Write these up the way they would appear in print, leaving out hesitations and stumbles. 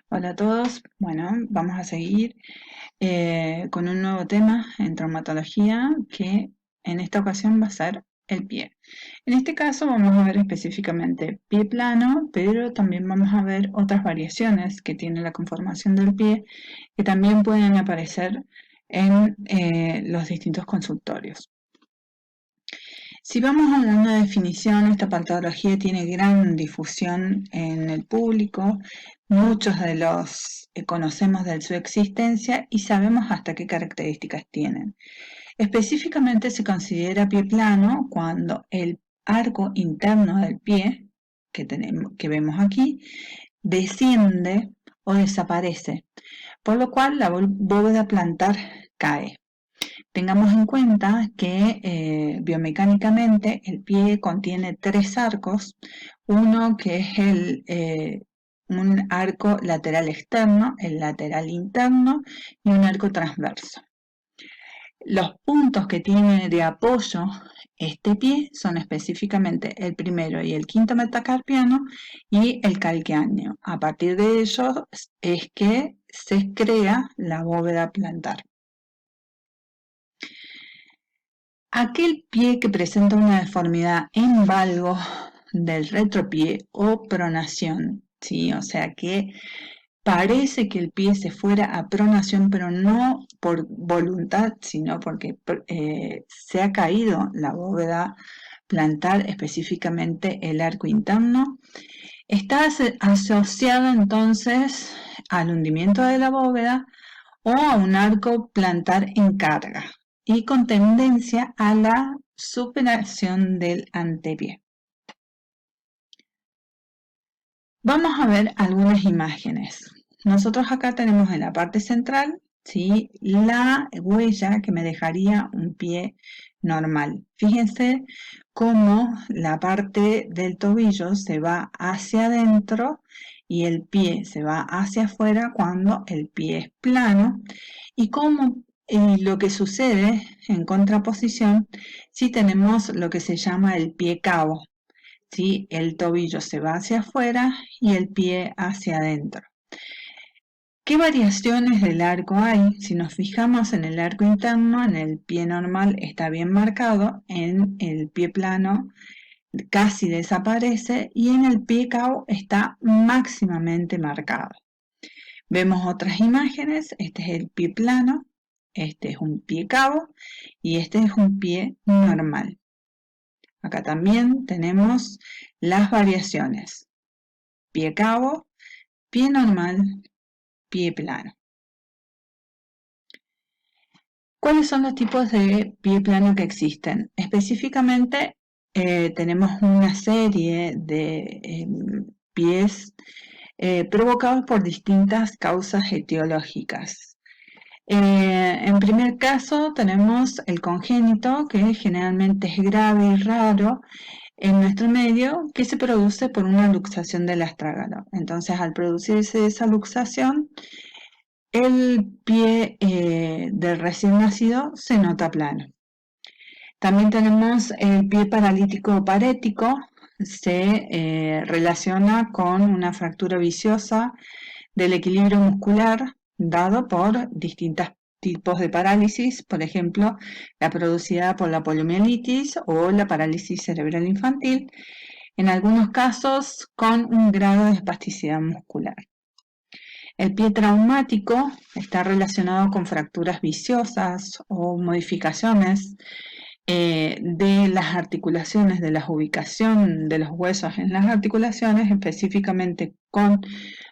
Hola a todos. Bueno, vamos a seguir con un nuevo tema en traumatología que en esta ocasión va a ser el pie. En este caso vamos a ver específicamente pie plano, pero también vamos a ver otras variaciones que tiene la conformación del pie que también pueden aparecer en los distintos consultorios. Si vamos a una definición, esta patología tiene gran difusión en el público, muchos de los conocemos de su existencia y sabemos hasta qué características tienen. Específicamente se considera pie plano cuando el arco interno del pie, que vemos aquí, desciende o desaparece, por lo cual la bóveda plantar cae. Tengamos en cuenta que biomecánicamente el pie contiene tres arcos, uno que es un arco lateral externo, el lateral interno y un arco transverso. Los puntos que tiene de apoyo este pie son específicamente el primero y el quinto metacarpiano y el calcáneo. A partir de ellos es que se crea la bóveda plantar. Aquel pie que presenta una deformidad en valgo del retropié o pronación, ¿sí? O sea que parece que el pie se fuera a pronación, pero no por voluntad, sino porque se ha caído la bóveda plantar, específicamente el arco interno. Está asociado entonces al hundimiento de la bóveda o a un arco plantar en carga y con tendencia a la supinación del antepié. Vamos a ver algunas imágenes. Nosotros acá tenemos en la parte central, ¿sí?, la huella que me dejaría un pie normal. Fíjense cómo la parte del tobillo se va hacia adentro y el pie se va hacia afuera cuando el pie es plano y cómo lo que sucede en contraposición si tenemos lo que se llama el pie cabo. ¿Sí? El tobillo se va hacia afuera y el pie hacia adentro. ¿Qué variaciones del arco hay? Si nos fijamos en el arco interno, en el pie normal está bien marcado, en el pie plano casi desaparece y en el pie cabo está máximamente marcado. Vemos otras imágenes, este es el pie plano, este es un pie cabo y este es un pie normal. Acá también tenemos las variaciones: pie cabo, pie normal, pie plano. ¿Cuáles son los tipos de pie plano que existen? Específicamente tenemos una serie de pies provocados por distintas causas etiológicas. En primer caso tenemos el congénito, que generalmente es grave y raro en nuestro medio, que se produce por una luxación del astrágalo. Entonces, al producirse esa luxación, el pie del recién nacido se nota plano. También tenemos el pie paralítico o parético, se relaciona con una fractura viciosa del equilibrio muscular dado por distintos tipos de parálisis, por ejemplo, la producida por la poliomielitis o la parálisis cerebral infantil, en algunos casos con un grado de espasticidad muscular. El pie traumático está relacionado con fracturas viciosas o modificaciones de las articulaciones, de la ubicación de los huesos en las articulaciones, específicamente con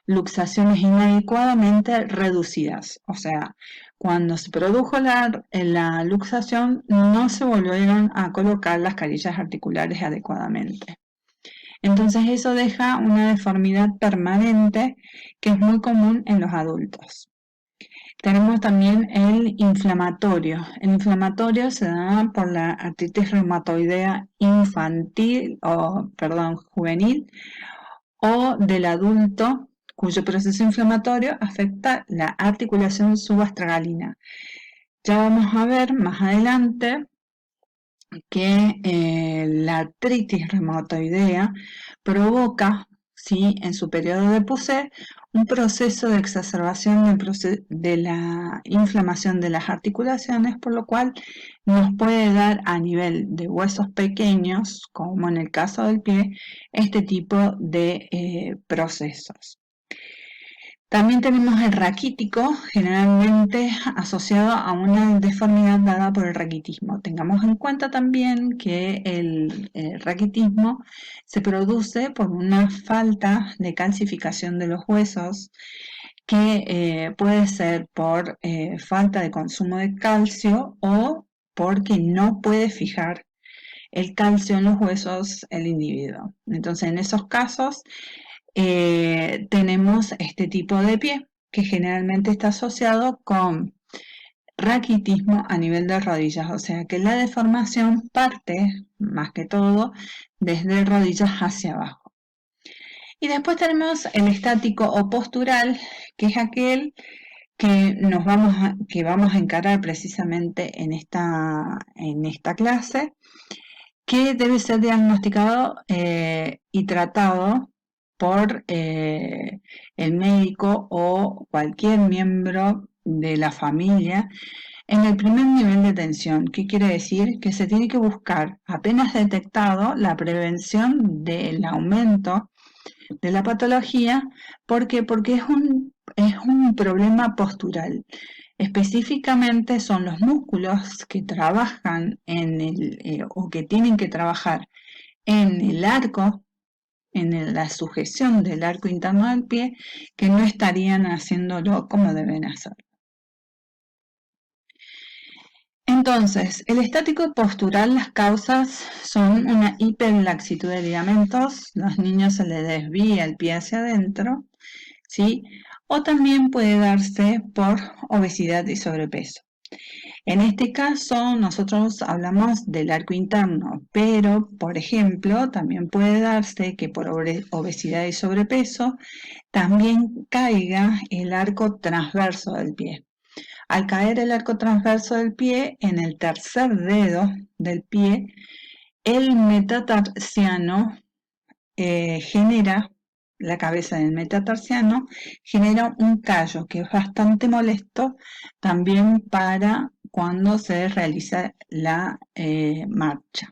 luxaciones inadecuadamente reducidas. O sea, cuando se produjo la luxación, no se volvieron a colocar las carillas articulares adecuadamente. Entonces eso deja una deformidad permanente que es muy común en los adultos. Tenemos también el inflamatorio. El inflamatorio se da por la artritis reumatoidea juvenil o del adulto cuyo proceso inflamatorio afecta la articulación subastragalina. Ya vamos a ver más adelante que la artritis reumatoidea provoca ¿sí? En su periodo de Poussey, un proceso de exacerbación de la inflamación de las articulaciones, por lo cual nos puede dar a nivel de huesos pequeños, como en el caso del pie, este tipo de procesos. También tenemos el raquítico, generalmente asociado a una deformidad dada por el raquitismo. Tengamos en cuenta también que el raquitismo se produce por una falta de calcificación de los huesos, que puede ser por falta de consumo de calcio o porque no puede fijar el calcio en los huesos el individuo. Entonces, en esos casos, tenemos este tipo de pie que generalmente está asociado con raquitismo a nivel de rodillas, o sea que la deformación parte más que todo desde rodillas hacia abajo. Y después tenemos el estático o postural, que es aquel que vamos a encarar precisamente en esta clase, que debe ser diagnosticado y tratado por el médico o cualquier miembro de la familia en el primer nivel de tensión. ¿Qué quiere decir? Que se tiene que buscar, apenas detectado, la prevención del aumento de la patología. ¿Por qué? Porque es un problema postural. Específicamente son los músculos que trabajan o que tienen que trabajar en el arco, en la sujeción del arco interno del pie, que no estarían haciéndolo como deben hacer. Entonces, el estático postural, las causas son una hiperlaxitud de ligamentos, los niños se les desvía el pie hacia adentro, ¿sí? O también puede darse por obesidad y sobrepeso. En este caso, nosotros hablamos del arco interno, pero, por ejemplo, también puede darse que por obesidad y sobrepeso también caiga el arco transverso del pie. Al caer el arco transverso del pie, en el tercer dedo del pie, el metatarsiano genera, la cabeza del metatarsiano genera un callo que es bastante molesto también para cuando se realiza la marcha.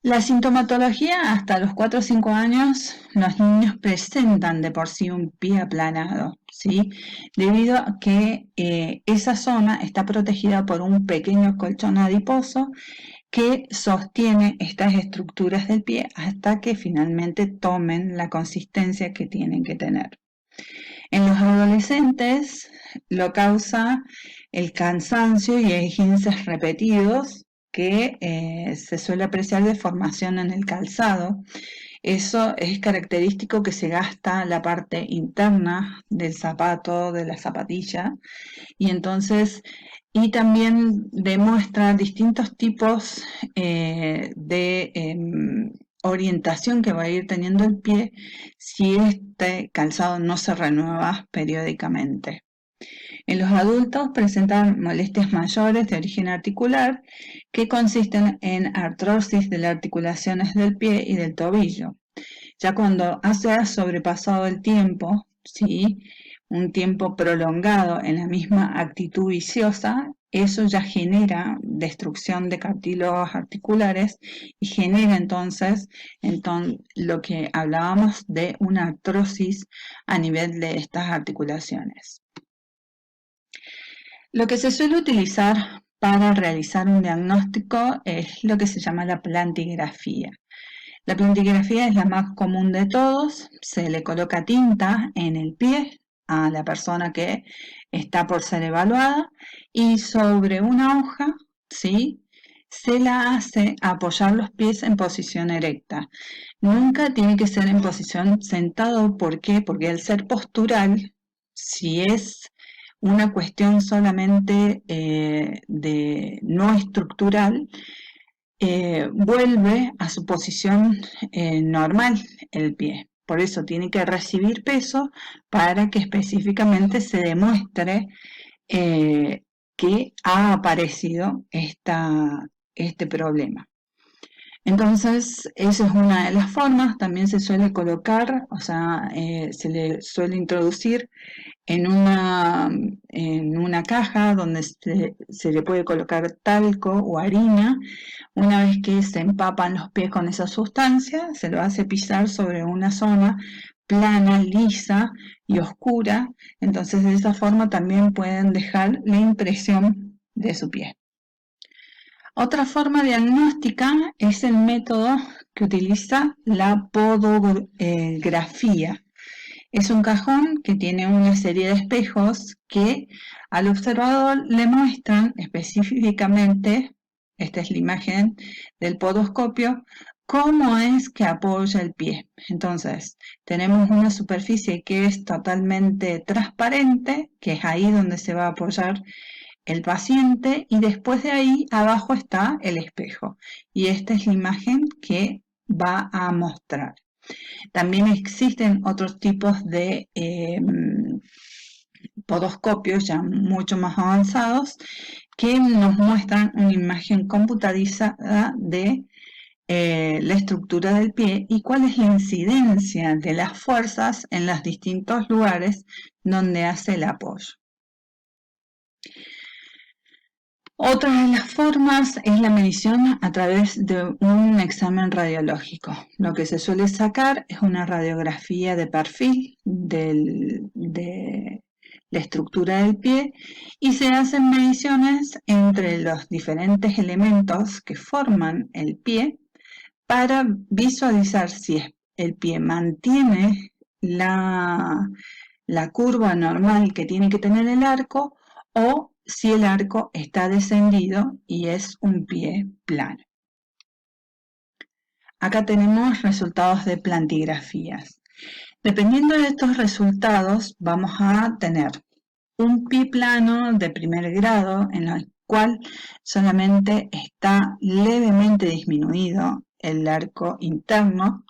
La sintomatología, hasta los 4 o 5 años, los niños presentan de por sí un pie aplanado, ¿sí? Debido a que esa zona está protegida por un pequeño colchón adiposo que sostiene estas estructuras del pie hasta que finalmente tomen la consistencia que tienen que tener. En los adolescentes lo causa el cansancio y esguinces repetidos, que se suele apreciar deformación en el calzado. Eso es característico, que se gasta la parte interna del zapato, de la zapatilla, y también demuestra distintos tipos de orientación que va a ir teniendo el pie si este calzado no se renueva periódicamente. En los adultos presentan molestias mayores de origen articular que consisten en artrosis de las articulaciones del pie y del tobillo. Ya cuando ha sobrepasado el tiempo, ¿sí?, un tiempo prolongado en la misma actitud viciosa, eso ya genera destrucción de cartílagos articulares y genera entonces lo que hablábamos de una artrosis a nivel de estas articulaciones. Lo que se suele utilizar para realizar un diagnóstico es lo que se llama la plantigrafía. La plantigrafía es la más común de todos. Se le coloca tinta en el pie a la persona que está por ser evaluada y sobre una hoja, ¿sí?, se la hace apoyar los pies en posición erecta. Nunca tiene que ser en posición sentado. ¿Por qué? Porque al ser postural, si es una cuestión solamente de no estructural, vuelve a su posición normal el pie. Por eso tiene que recibir peso para que específicamente se demuestre que ha aparecido este problema. Entonces, esa es una de las formas. También se suele colocar, o sea, se le suele introducir en una caja donde se le puede colocar talco o harina. Una vez que se empapan los pies con esa sustancia, se lo hace pisar sobre una zona plana, lisa y oscura. Entonces, de esa forma también pueden dejar la impresión de su pie. Otra forma diagnóstica es el método que utiliza la podografía. Es un cajón que tiene una serie de espejos que al observador le muestran específicamente, esta es la imagen del podoscopio, cómo es que apoya el pie. Entonces, tenemos una superficie que es totalmente transparente, que es ahí donde se va a apoyar el paciente, y después de ahí abajo está el espejo. Y esta es la imagen que va a mostrar. También existen otros tipos de podoscopios ya mucho más avanzados que nos muestran una imagen computarizada de la estructura del pie y cuál es la incidencia de las fuerzas en los distintos lugares donde hace el apoyo. Otra de las formas es la medición a través de un examen radiológico. Lo que se suele sacar es una radiografía de perfil de la estructura del pie y se hacen mediciones entre los diferentes elementos que forman el pie para visualizar si el pie mantiene la curva normal que tiene que tener el arco o si el arco está descendido y es un pie plano. Acá tenemos resultados de plantigrafías. Dependiendo de estos resultados, vamos a tener un pie plano de primer grado en el cual solamente está levemente disminuido el arco interno,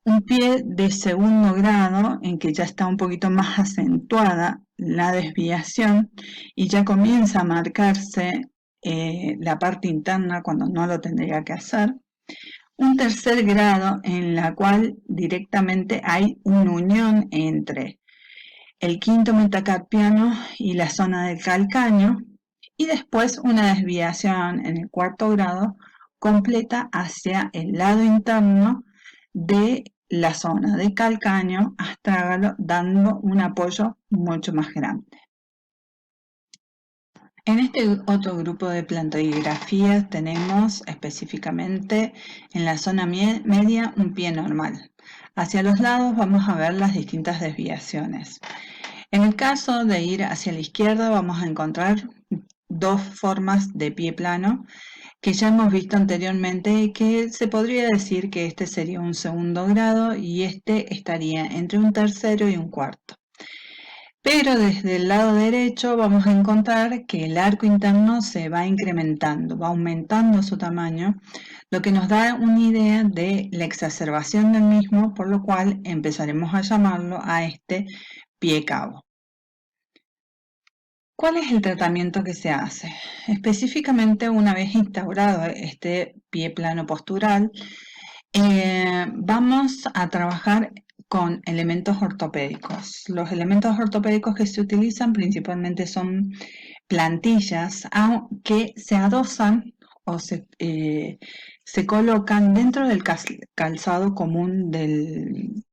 un pie de segundo grado en que ya está un poquito más acentuada la desviación y ya comienza a marcarse la parte interna cuando no lo tendría que hacer. Un tercer grado en la cual directamente hay una unión entre el quinto metacarpiano y la zona del calcáneo, y después una desviación en el cuarto grado completa hacia el lado interno de la zona de calcáneo astrágalo, dando un apoyo mucho más grande. En este otro grupo de plantigrafías tenemos específicamente en la zona media un pie normal. Hacia los lados vamos a ver las distintas desviaciones. En el caso de ir hacia la izquierda vamos a encontrar dos formas de pie plano que ya hemos visto anteriormente y que se podría decir que este sería un segundo grado y este estaría entre un tercero y un cuarto. Pero desde el lado derecho vamos a encontrar que el arco interno se va incrementando, va aumentando su tamaño, lo que nos da una idea de la exacerbación del mismo, por lo cual empezaremos a llamarlo a este pie cabo. ¿Cuál es el tratamiento que se hace? Específicamente, una vez instaurado este pie plano postural, vamos a trabajar con elementos ortopédicos. Los elementos ortopédicos que se utilizan principalmente son plantillas que se adosan o se colocan dentro del calzado común del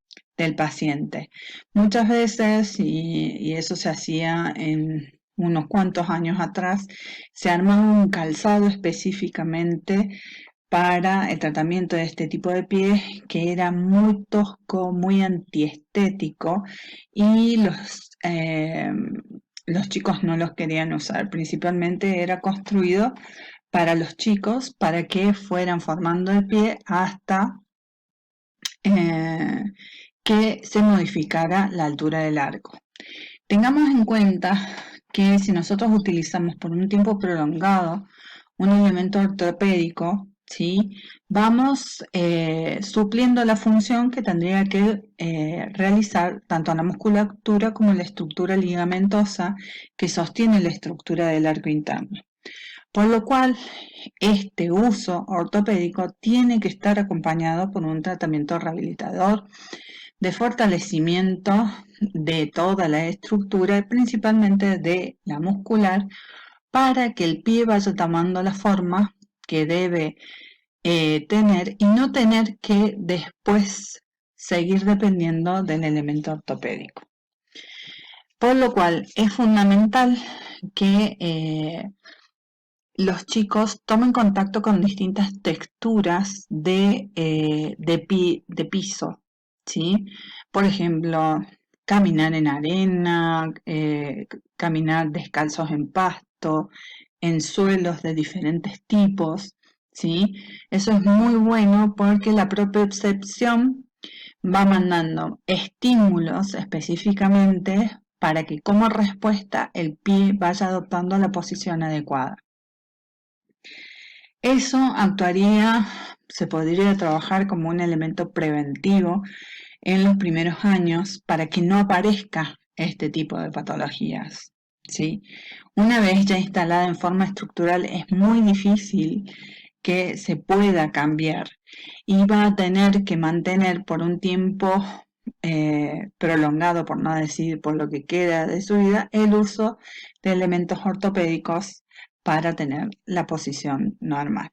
paciente. Muchas veces, y eso se hacía en unos cuantos años atrás, se armaba un calzado específicamente para el tratamiento de este tipo de pies que era muy tosco, muy antiestético y los chicos no los querían usar. Principalmente era construido para los chicos para que fueran formando el pie hasta que se modificara la altura del arco. Tengamos en cuenta que si nosotros utilizamos por un tiempo prolongado un elemento ortopédico, ¿sí? Vamos supliendo la función que tendría que realizar tanto la musculatura como la estructura ligamentosa que sostiene la estructura del arco interno. Por lo cual, este uso ortopédico tiene que estar acompañado por un tratamiento rehabilitador de fortalecimiento de toda la estructura, principalmente de la muscular, para que el pie vaya tomando la forma que debe tener y no tener que después seguir dependiendo del elemento ortopédico. Por lo cual es fundamental que los chicos tomen contacto con distintas texturas de piso, ¿sí? Por ejemplo, caminar en arena, caminar descalzos en pasto, en suelos de diferentes tipos, ¿sí? Eso es muy bueno porque la propiocepción va mandando estímulos específicamente para que como respuesta el pie vaya adoptando la posición adecuada. Eso actuaría, se podría trabajar como un elemento preventivo en los primeros años para que no aparezca este tipo de patologías, ¿sí? Una vez ya instalada en forma estructural es muy difícil que se pueda cambiar y va a tener que mantener por un tiempo prolongado, por no decir por lo que queda de su vida, el uso de elementos ortopédicos para tener la posición normal.